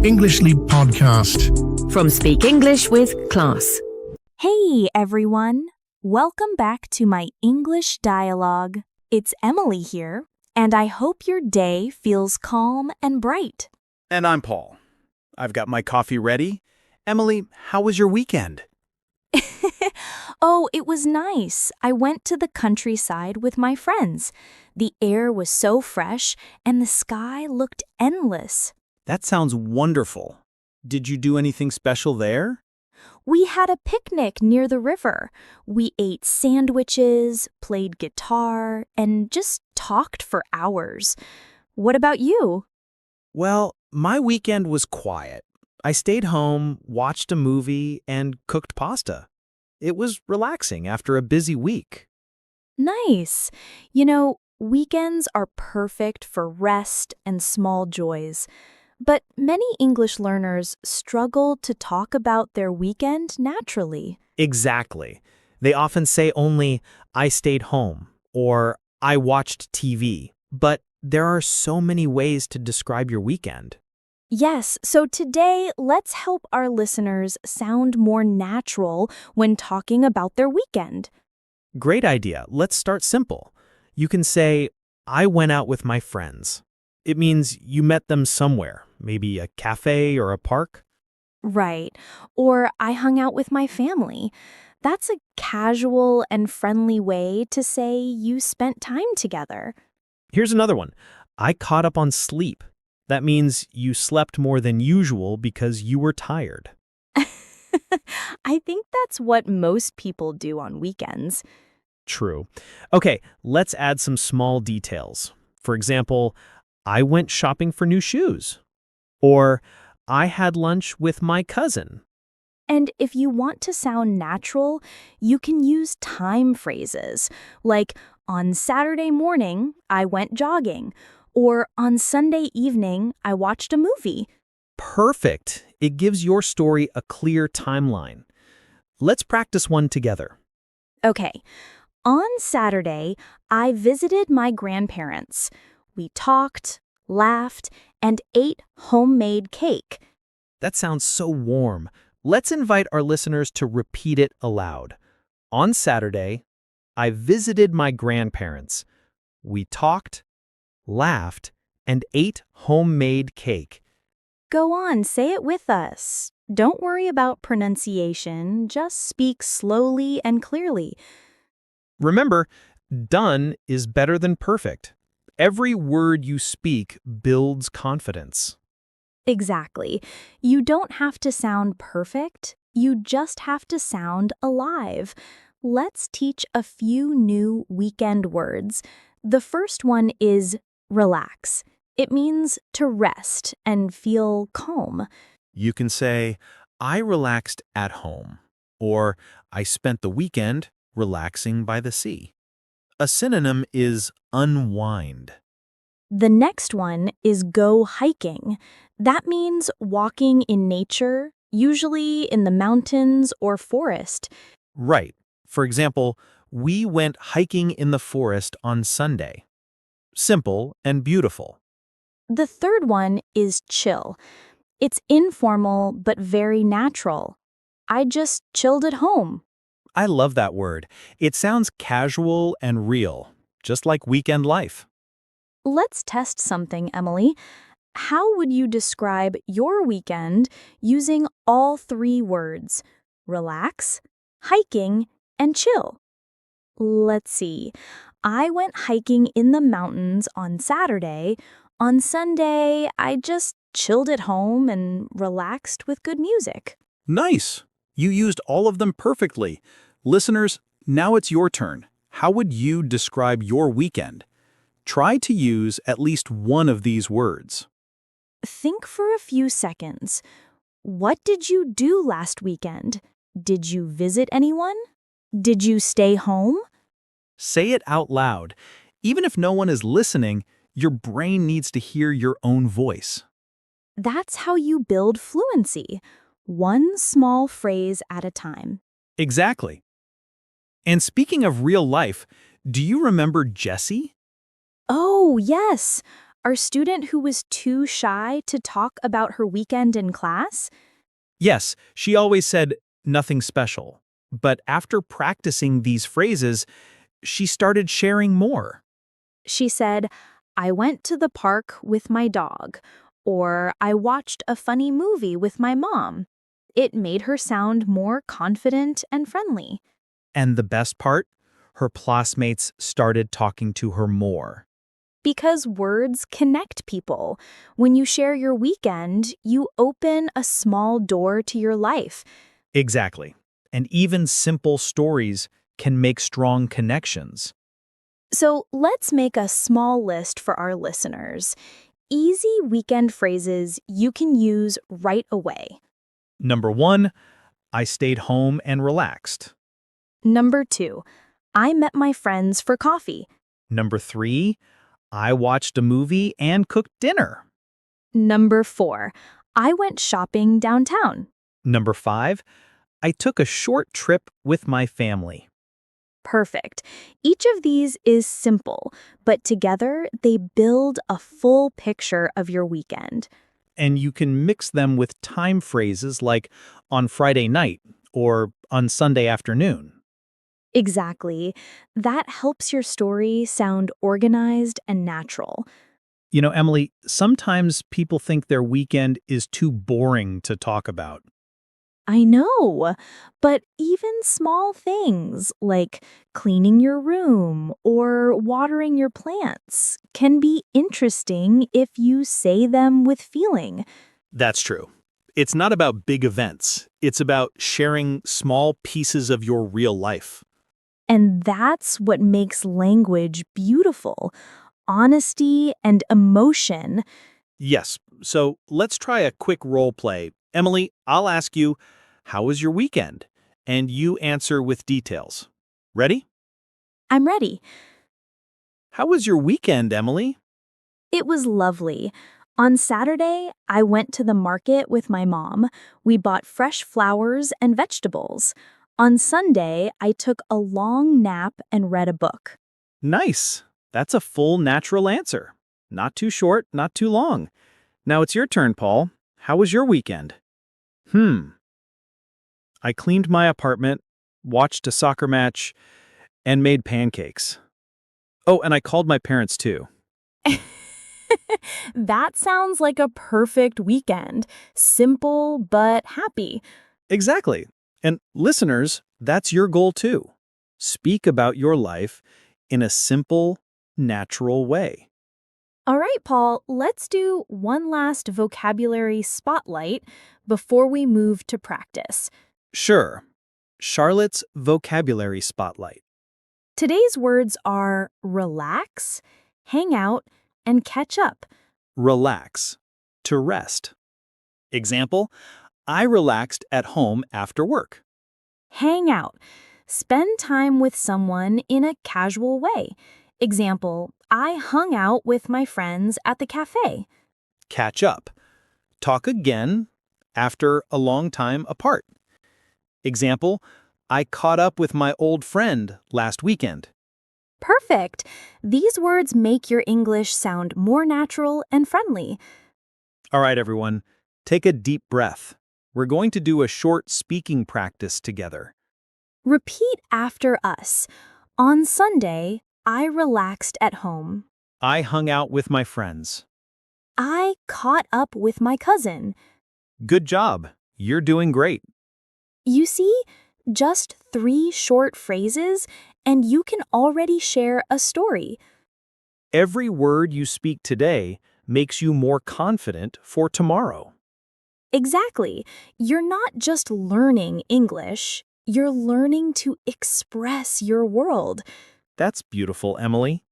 Englishly podcast. From Speak English with Class. Hey everyone! Welcome back to my English dialogue. It's Emily here, and I hope your day feels calm and bright. And I'm Paul. I've got my coffee ready. Emily, how was your weekend? Oh, it was nice. I went to the countryside with my friends. The air was so fresh, and the sky looked endless. That sounds wonderful. Did you do anything special there? We had a picnic near the river. We ate sandwiches, played guitar, and just talked for hours. What about you? Well, my weekend was quiet. I stayed home, watched a movie, and cooked pasta. It was relaxing after a busy week. Nice. Weekends are perfect for rest and small joys. But many English learners struggle to talk about their weekend naturally. Exactly. They often say only, I stayed home, or I watched TV. But there are so many ways to describe your weekend. Yes, so today let's help our listeners sound more natural when talking about their weekend. Great idea. Let's start simple. You can say, I went out with my friends. It means you met them somewhere, maybe a cafe or a park. Right. Or I hung out with my family. That's a casual and friendly way to say you spent time together. Here's another one. I caught up on sleep. That means you slept more than usual because you were tired. I think that's what most people do on weekends. True. Okay, let's add some small details. For example, I went shopping for new shoes. Or I had lunch with my cousin. And if you want to sound natural, you can use time phrases, like on Saturday morning, I went jogging, or on Sunday evening, I watched a movie. Perfect. It gives your story a clear timeline. Let's practice one together. Okay, on Saturday, I visited my grandparents. We talked, laughed, and ate homemade cake. That sounds so warm. Let's invite our listeners to repeat it aloud. On Saturday, I visited my grandparents. We talked, laughed, and ate homemade cake. Go on, say it with us. Don't worry about pronunciation, just speak slowly and clearly. Remember, done is better than perfect. Every word you speak builds confidence. Exactly. You don't have to sound perfect, you just have to sound alive. Let's teach a few new weekend words. The first one is relax. It means to rest and feel calm. You can say, I relaxed at home, or I spent the weekend relaxing by the sea. A synonym is unwind. The next one is go hiking. That means walking in nature, usually in the mountains or forest. Right. For example, we went hiking in the forest on Sunday. Simple and beautiful. The third one is chill. It's informal but very natural. I just chilled at home. I love that word. It sounds casual and real, just like weekend life. Let's test something, Emily. How would you describe your weekend using all three words? Relax, hiking, and chill. Let's see. I went hiking in the mountains on Saturday. On Sunday, I just chilled at home and relaxed with good music. Nice. You used all of them perfectly. Listeners, now it's your turn. How would you describe your weekend? Try to use at least one of these words. Think for a few seconds. What did you do last weekend? Did you visit anyone? Did you stay home? Say it out loud. Even if no one is listening, your brain needs to hear your own voice. That's how you build fluency, one small phrase at a time. Exactly. And speaking of real life, do you remember Jessie? Oh, yes. our student who was too shy to talk about her weekend in class? Yes, she always said nothing special. But after practicing these phrases, she started sharing more. She said, I went to the park with my dog, or I watched a funny movie with my mom. It made her sound more confident and friendly. And the best part? Her classmates started talking to her more. Because words connect people. When you share your weekend, you open a small door to your life. Exactly. And even simple stories can make strong connections. So let's make a small list for our listeners. Easy weekend phrases you can use right away. Number 1, I stayed home and relaxed. Number 2, I met my friends for coffee. Number 3, I watched a movie and cooked dinner. Number 4, I went shopping downtown. Number 5, I took a short trip with my family. Perfect. Each of these is simple, but together they build a full picture of your weekend. And you can mix them with time phrases like on Friday night or on Sunday afternoon. Exactly. That helps your story sound organized and natural. You know, Emily, sometimes people think their weekend is too boring to talk about. I know, but even small things like cleaning your room or watering your plants can be interesting if you say them with feeling. That's true. It's not about big events. It's about sharing small pieces of your real life. And that's what makes language beautiful. Honesty and emotion. Yes, so let's try a quick role play. Emily, I'll ask you, how was your weekend? And you answer with details. Ready? I'm ready. How was your weekend, Emily? It was lovely. On Saturday, I went to the market with my mom. We bought fresh flowers and vegetables. On Sunday, I took a long nap and read a book. Nice. That's a full, natural answer. Not too short, not too long. Now it's your turn, Paul. How was your weekend? I cleaned my apartment, watched a soccer match, and made pancakes. Oh, and I called my parents too. That sounds like a perfect weekend. Simple but happy. Exactly. And listeners, that's your goal too. Speak about your life in a simple, natural way. All right, Paul, let's do one last vocabulary spotlight before we move to practice. Sure. Charlotte's vocabulary spotlight. Today's words are relax, hang out, and catch up. Relax. To rest. Example, I relaxed at home after work. Hang out. Spend time with someone in a casual way. Example, I hung out with my friends at the cafe. Catch up. Talk again after a long time apart. Example, I caught up with my old friend last weekend. Perfect. These words make your English sound more natural and friendly. All right, everyone, take a deep breath. We're going to do a short speaking practice together. Repeat after us. On Sunday, I relaxed at home. I hung out with my friends. I caught up with my cousin. Good job. You're doing great. You see, just 3 short phrases, and you can already share a story. Every word you speak today makes you more confident for tomorrow. Exactly. You're not just learning English, you're learning to express your world. That's beautiful, Emily.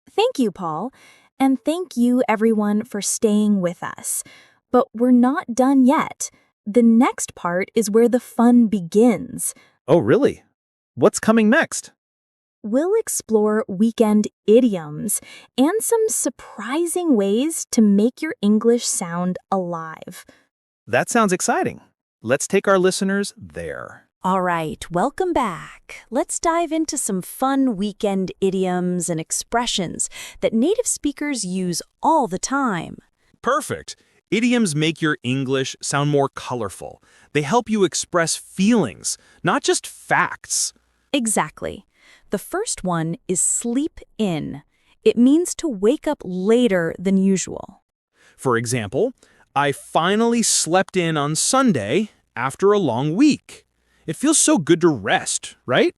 Thank you, Paul. And thank you, everyone, for staying with us. But we're not done yet. The next part is where the fun begins. Oh, really? What's coming next? We'll explore weekend idioms and some surprising ways to make your English sound alive. That sounds exciting. Let's take our listeners there. All right, welcome back. Let's dive into some fun weekend idioms and expressions that native speakers use all the time. Perfect. Idioms make your English sound more colorful. They help you express feelings, not just facts. Exactly. The first one is sleep in. It means to wake up later than usual. For example, I finally slept in on Sunday after a long week. It feels so good to rest, right?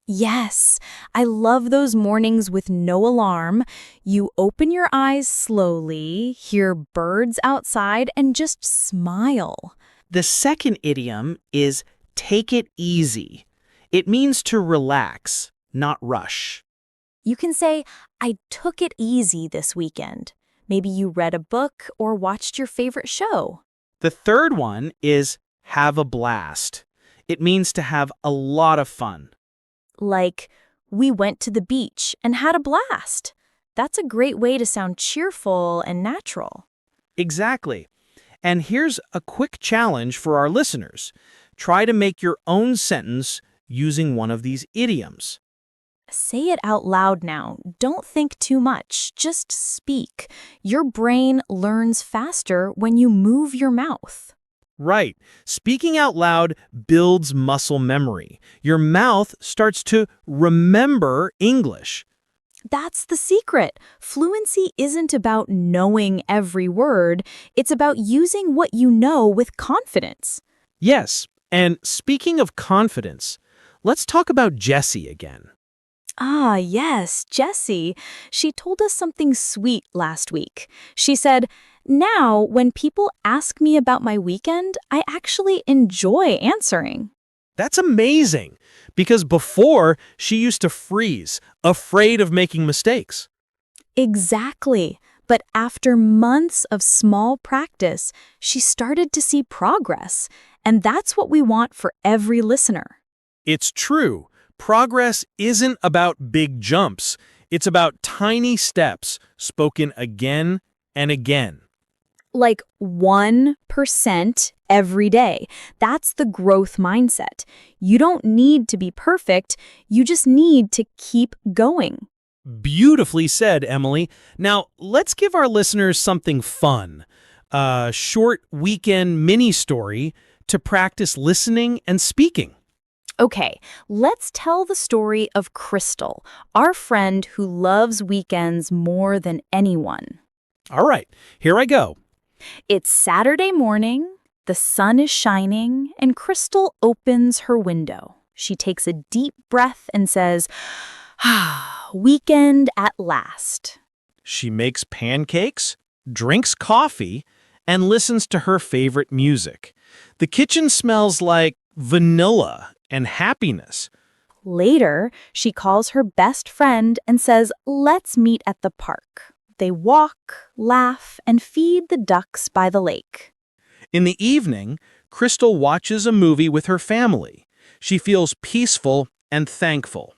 Yes, I love those mornings with no alarm. You open your eyes slowly, hear birds outside, and just smile. The second idiom is take it easy. It means to relax, not rush. You can say, I took it easy this weekend. Maybe you read a book or watched your favorite show. The third one is have a blast. It means to have a lot of fun. Like, we went to the beach and had a blast. That's a great way to sound cheerful and natural. Exactly. And here's a quick challenge for our listeners. Try to make your own sentence using one of these idioms. Say it out loud now. Don't think too much. Just speak. Your brain learns faster when you move your mouth. Right. Speaking out loud builds muscle memory. Your mouth starts to remember English. That's the secret. Fluency isn't about knowing every word. It's about using what you know with confidence. Yes. And speaking of confidence, let's talk about Jessie again. Ah, yes, Jessie. She told us something sweet last week. She said, now, when people ask me about my weekend, I actually enjoy answering. That's amazing, because before she used to freeze, afraid of making mistakes. Exactly. But after months of small practice, she started to see progress. And that's what we want for every listener. It's true. Progress isn't about big jumps. It's about tiny steps spoken again and again. Like 1% every day. That's the growth mindset. You don't need to be perfect. You just need to keep going. Beautifully said, Emily. Now, let's give our listeners something fun. A short weekend mini story to practice listening and speaking. Okay, let's tell the story of Crystal, our friend who loves weekends more than anyone. All right, here I go. It's Saturday morning, the sun is shining, and Crystal opens her window. She takes a deep breath and says, weekend at last. She makes pancakes, drinks coffee, and listens to her favorite music. The kitchen smells like vanilla and happiness. Later, she calls her best friend and says, let's meet at the park. They walk, laugh, and feed the ducks by the lake. In the evening, Crystal watches a movie with her family. She feels peaceful and thankful.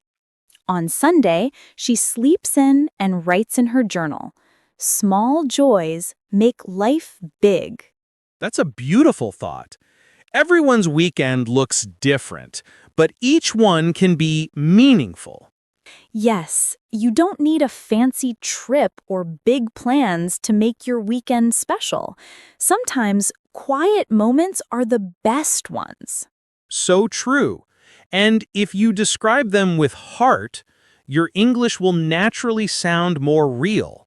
On Sunday, she sleeps in and writes in her journal. Small joys make life big. That's a beautiful thought. Everyone's weekend looks different, but each one can be meaningful. Yes, you don't need a fancy trip or big plans to make your weekend special. Sometimes quiet moments are the best ones. So true. And if you describe them with heart, your English will naturally sound more real.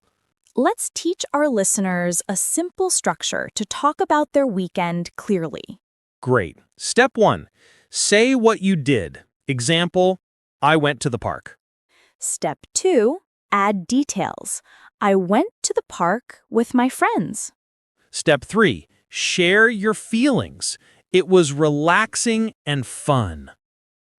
Let's teach our listeners a simple structure to talk about their weekend clearly. Great. Step 1. Say what you did. Example, I went to the park. Step 2, add details. I went to the park with my friends. Step 3. Share your feelings. It was relaxing and fun.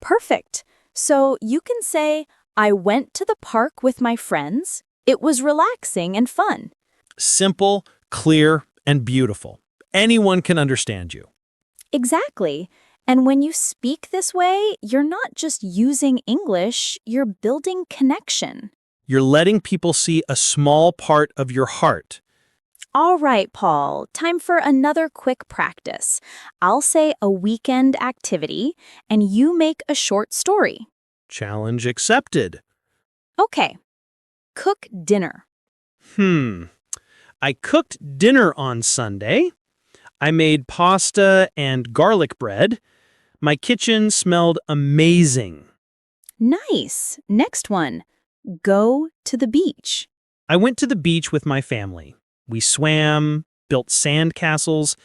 Perfect. So you can say, I went to the park with my friends. It was relaxing and fun. Simple, clear, and beautiful. Anyone can understand you. Exactly. And when you speak this way, you're not just using English, you're building connection. You're letting people see a small part of your heart. All right, Paul, time for another quick practice. I'll say a weekend activity, and you make a short story. Challenge accepted. Okay. Cook dinner. I cooked dinner on Sunday. I made pasta and garlic bread. My kitchen smelled amazing. Nice. Next one. Go to the beach. I went to the beach with my family. We swam, built sand castles,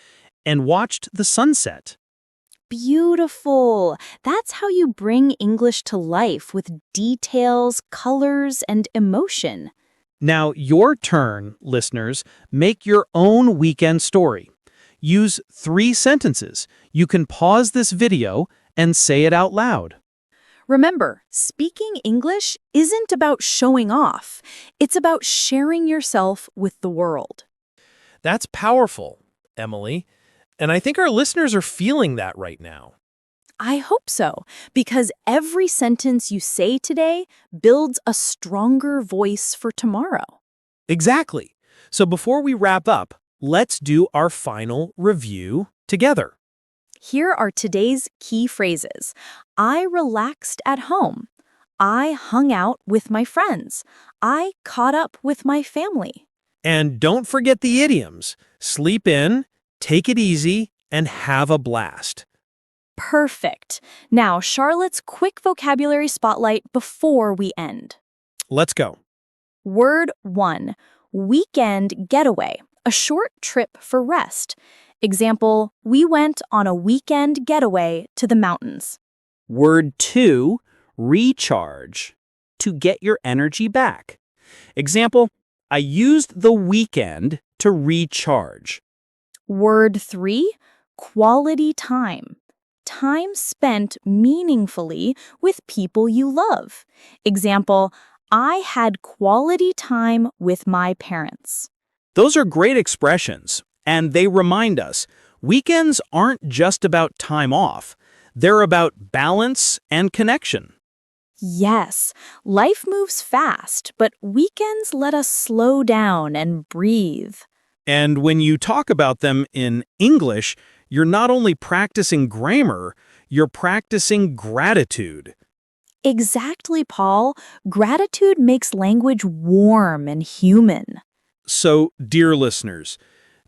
and watched the sunset. Beautiful. That's how you bring English to life with details, colors, and emotion. Now, your turn, listeners. Make your own weekend story. Use 3 sentences. You can pause this video and say it out loud. Remember, speaking English isn't about showing off. It's about sharing yourself with the world. That's powerful, Emily. And I think our listeners are feeling that right now. I hope so, because every sentence you say today builds a stronger voice for tomorrow. Exactly. So before we wrap up, let's do our final review together. Here are today's key phrases. I relaxed at home. I hung out with my friends. I caught up with my family. And don't forget the idioms. Sleep in, take it easy, and have a blast. Perfect. Now, Charlotte's quick vocabulary spotlight before we end. Let's go. Word 1. Weekend getaway. A short trip for rest. Example, we went on a weekend getaway to the mountains. Word 2, recharge, to get your energy back. Example, I used the weekend to recharge. Word 3, quality time. Time spent meaningfully with people you love. Example, I had quality time with my parents. Those are great expressions, and they remind us weekends aren't just about time off. They're about balance and connection. Yes, life moves fast, but weekends let us slow down and breathe. And when you talk about them in English, you're not only practicing grammar, you're practicing gratitude. Exactly, Paul. Gratitude makes language warm and human. So, dear listeners,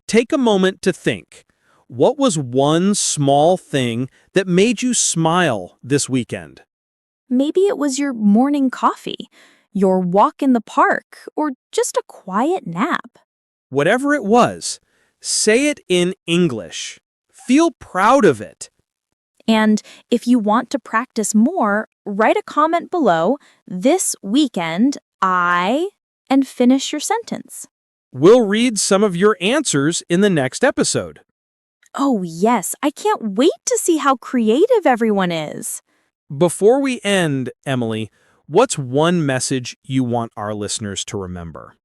take a moment to think. What was one small thing that made you smile this weekend? Maybe it was your morning coffee, your walk in the park, or just a quiet nap. Whatever it was, say it in English. Feel proud of it. And if you want to practice more, write a comment below, "This weekend, and finish your sentence. We'll read some of your answers in the next episode. Oh, yes, I can't wait to see how creative everyone is. Before we end, Emily, what's one message you want our listeners to remember?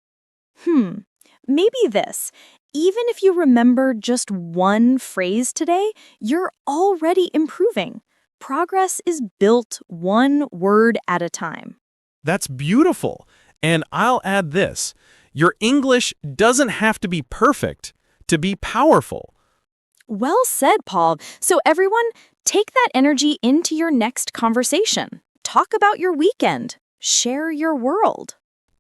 Maybe this. Even if you remember just one phrase today, you're already improving. Progress is built one word at a time. That's beautiful. And I'll add this. Your English doesn't have to be perfect to be powerful. Well said, Paul. So everyone, take that energy into your next conversation. Talk about your weekend. Share your world.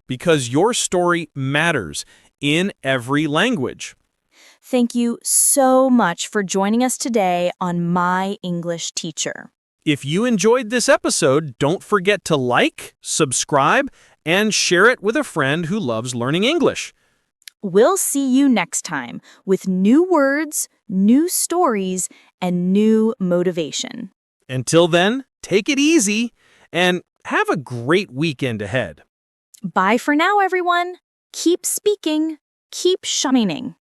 Because your story matters in every language. Thank you so much for joining us today on My English Teacher. If you enjoyed this episode, don't forget to like, subscribe, and share it with a friend who loves learning English. We'll see you next time with new words, new stories, and new motivation. Until then, take it easy and have a great weekend ahead. Bye for now, everyone. Keep speaking, keep shining.